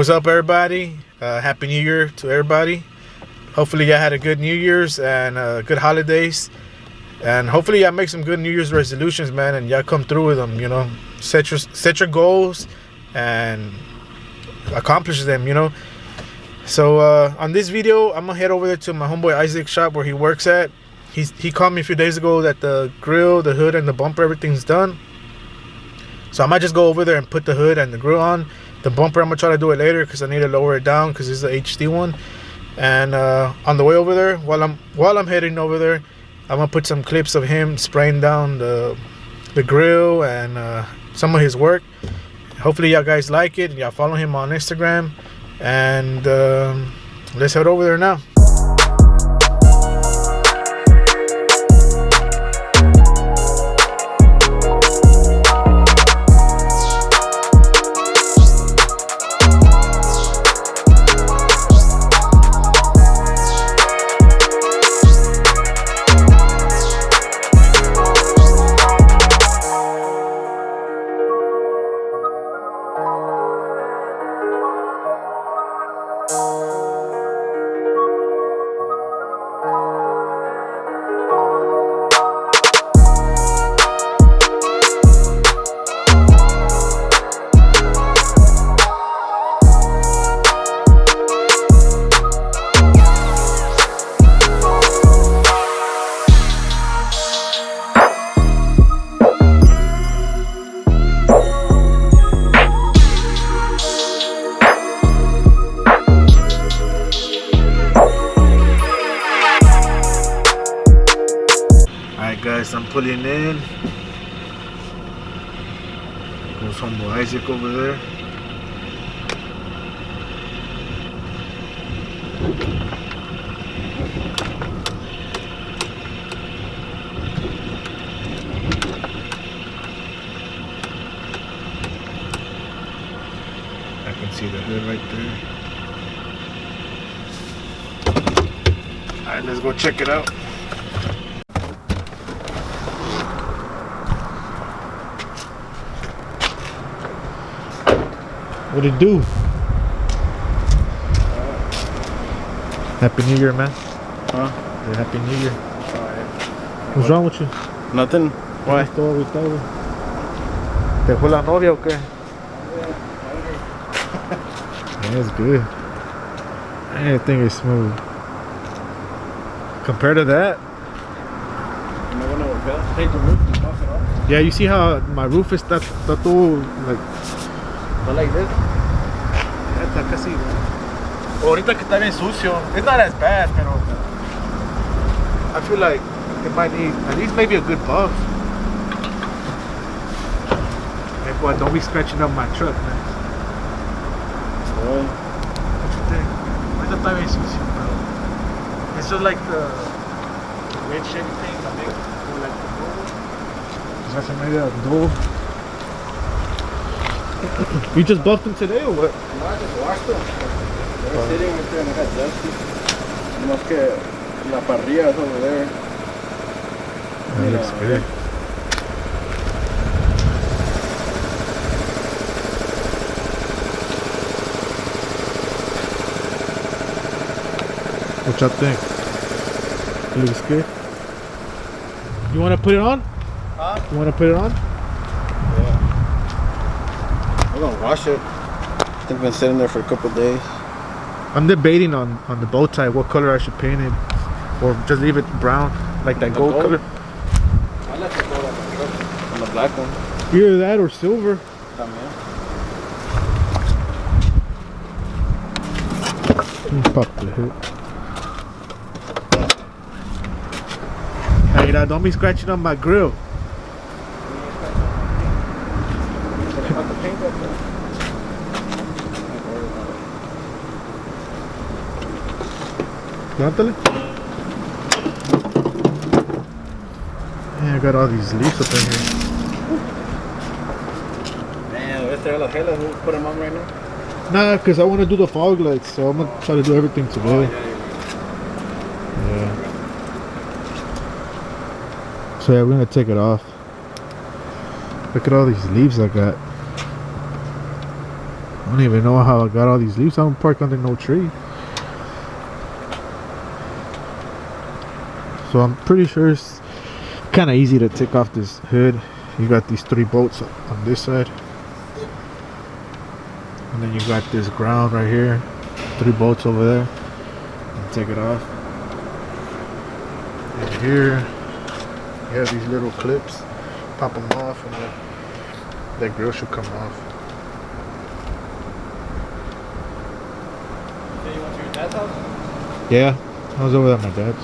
What's up, everybody? Happy New Year to everybody. Hopefully y'all had a good New Year's and good holidays, and hopefully y'all make some good New Year's resolutions, man, and y'all come through with them. You know, set your goals and accomplish them. You know. So on this video, I'm gonna head over there to my homeboy Isaac's shop where he works at. He called me a few days ago that the grill, the hood, and the bumper, everything's done. So I might just go over there and put the hood and the grill on. The bumper, I'm gonna try to do it later because I need to lower it down because it's the HD one. And on the way over there, while I'm heading over there, I'm gonna put some clips of him spraying down the grill and some of his work. Hopefully y'all guys like it. Y'all follow him on Instagram, and let's head over there now. Guys, I'm pulling in. Goes homeboy Isaac over there. I can see the hood right there. Alright, let's go check it out. What it do? Happy New Year, man. Huh? Yeah, Happy New Year. Alright. What's wrong with you? Nothing. Why? ¿Te fue la novia o qué? Yeah, it's good. Everything is smooth. Compared to that? Am I gonna take the roof and toss it off? Yeah, you see how my roof is that todo like. But like this? Está casi. Ahorita que está bien sucio. It's not as bad, pero I feel like it might need at least maybe a good buff. Hey boy, don't be scratching up my truck, man. Boy. What you think? Ahorita está bien sucio, bro. It's just like the windshield thing, I think, or like the door. Se hace medio dull. You just buffed them today or what? No, I just washed them. They were sitting right there and it got dusty. Más que la parrilla is over there. That looks good. What y'all think? It looks good. You want to put it on? Huh? You want to put it on? Yeah. I'm gonna wash it. It's been sitting there for a couple of days. I'm debating on the bow tie, what color I should paint it, or just leave it brown, like that gold color. I left it gold on the black one. Either that or silver. También. Pop the hood. Hey, now don't be scratching on my grill. About the paint up there. Plantale. Yeah, I got all these leaves up in here. Man, let's tell los helas who put them on right now. Nah, because I want to do the fog lights, so I'm going to try to do everything today. Yeah. So yeah, we're going to take it off. Look at all these leaves I got. don't even know how I got all these leaves. I don't park under no tree. So I'm pretty sure it's kind of easy to take off this hood. You got these 3 bolts on this side. And then you got this ground right here. 3 bolts over there. And take it off. And here, you have these little clips. Pop them off and then that grill should come off. So you went to your dad's house? Yeah, I was over at my dad's.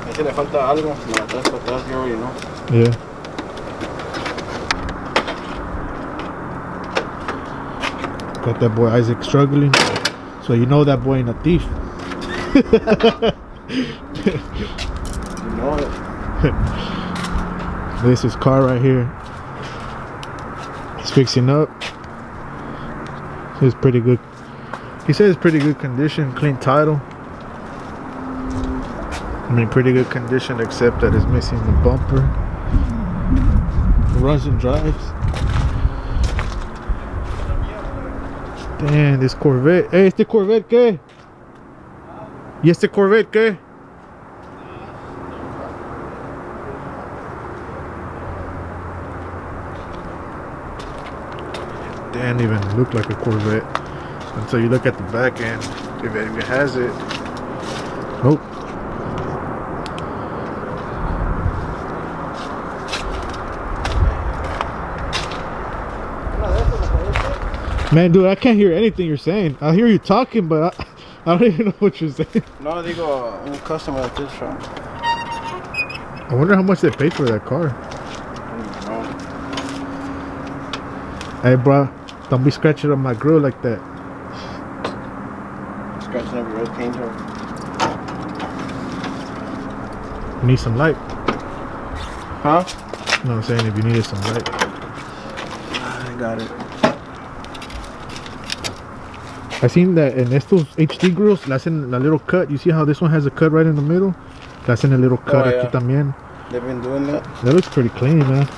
Ahí se le falta algo. No, atrás, para atrás, you already know. Yeah. Got that boy Isaac struggling. So you know that boy ain't a thief. You know it. This is car right here. He's fixing up. It's pretty good. He says pretty good condition, clean title. I mean, pretty good condition, except that it's missing the bumper. Runs and drives. Damn, this Corvette. Hey, este Corvette, ¿qué? ¿Y este Corvette, qué? Didn't even look like a Corvette until you look at the back end. If it has it. Nope. Man, dude, I can't hear anything you're saying. I hear you talking, but I don't even know what you're saying. No, digo, un customer at this shop. I wonder how much they paid for that car. No. Hey, bro, don't be scratching up my grill like that. Scratching up your red paint or... You need some light. Huh? You know what I'm saying? If you needed some light. I got it. I seen that in estos HD grills, le hacen a little cut. You see how this one has a cut right in the middle? Le hacen a little cut aquí también. They've been doing that. That looks pretty clean, man.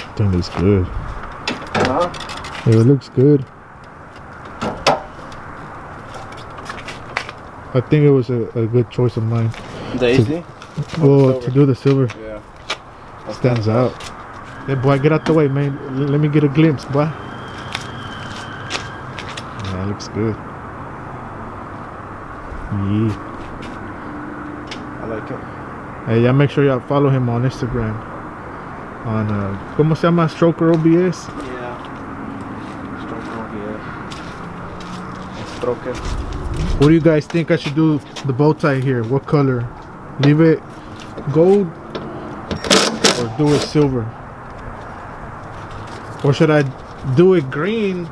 I think it looks good. Huh? It looks good. I think it was a good choice of mine. The HD? Well, to do the silver. Yeah. Stands out. Hey, boy, get out the way, man. Let me get a glimpse, boy. Yeah, it looks good. Yeah. I like it. Hey, y'all make sure y'all follow him on Instagram. On, ¿cómo se llama? Stroker OBS? Yeah. Stroker. What do you guys think I should do the bow tie here? What color? Leave it gold or do it silver? Or should I do it green?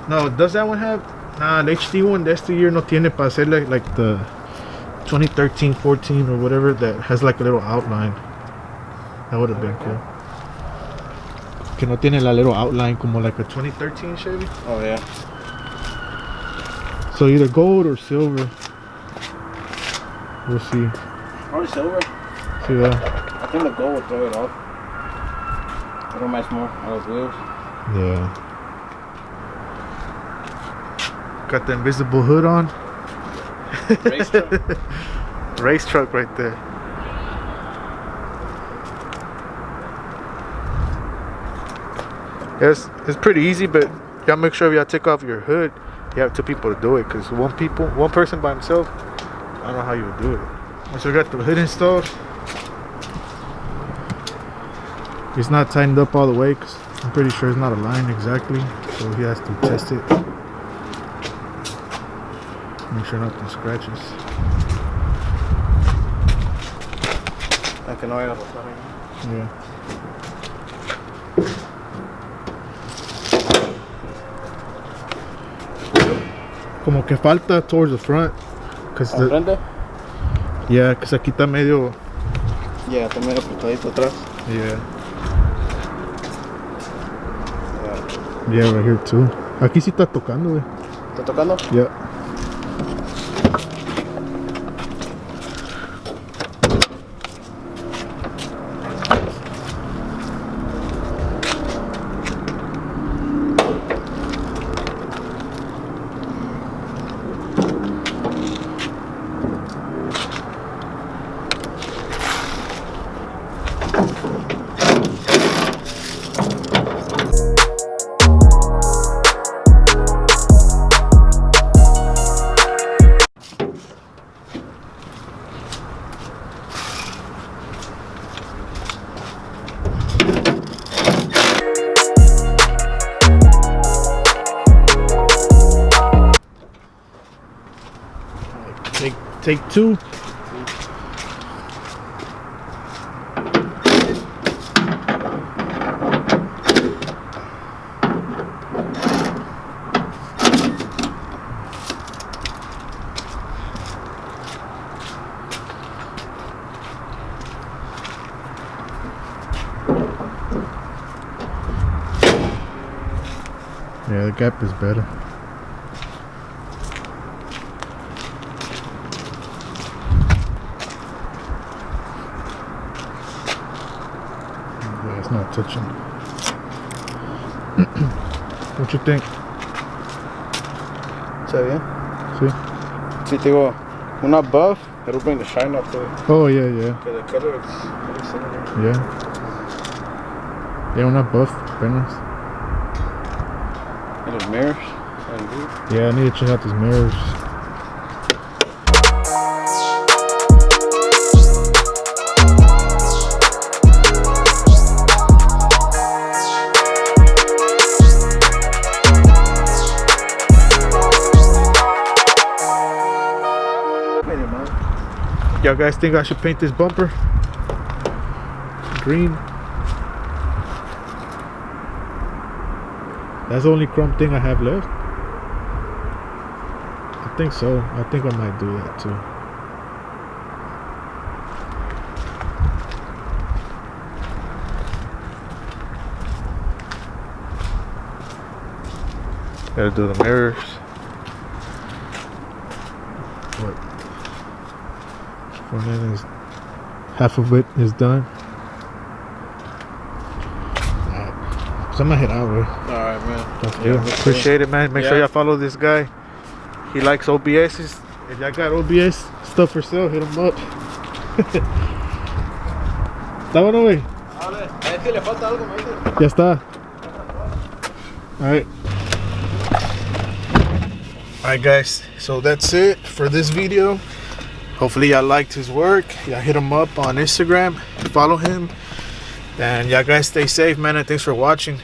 No, does that one have? Nah, the HD one, the este year no tiene para hacer like the 2013, 14 or whatever that has like a little outline. That would have been cool. Que no tiene la little outline como like a 2013 Chevy. Oh yeah. So either gold or silver. We'll see. Probably silver. See that? I think the gold will throw it off. It'll match more on those wheels. Yeah. Got the invisible hood on. Race truck. Race truck right there. It's pretty easy, but y'all make sure y'all take off your hood. You have 2 people to do it, because one person by himself, I don't know how you would do it. Once I got the hood installed, it's not tightened up all the way, because I'm pretty sure it's not aligned exactly, so he has to test it. Make sure nothing scratches. I can oil it. Yeah. Como que falta towards the front. Cause ¿Al frente? yeah, cause aquí está medio. Yeah, está medio apretadito atrás. Yeah. Yeah, right here too. Aquí sí está tocando, güey. ¿Está tocando? Yeah. Take two. Yeah, the gap is better. Yeah, it's not touching. What you think? ¿Se ve bien? See? Sí, te digo, una buff, it'll bring the shine up to it. Oh yeah, yeah, Because the color is very similar. yeah. Yeah, una buff, apenas. And the mirrors. And blue. Yeah, I need to check out these mirrors. Y'all guys think I should paint this bumper green? That's the only chrome thing I have left. I think so. I think I might do that too. Gotta do the mirrors. What? Front end is half of it is done. Alright. So I'm gonna head out, bro. Alright, man. Yeah, appreciate it, man. Make sure y'all follow this guy. He likes OBS's. If y'all got OBS stuff for sale, hit him up. ¿Está bueno, güey? Vale. A ver si le falta algo, me dice. Ya está. Alright. Alright, guys. So that's it for this video. Hopefully y'all liked his work. Y'all hit him up on Instagram. Follow him. And y'all guys stay safe, man. And thanks for watching.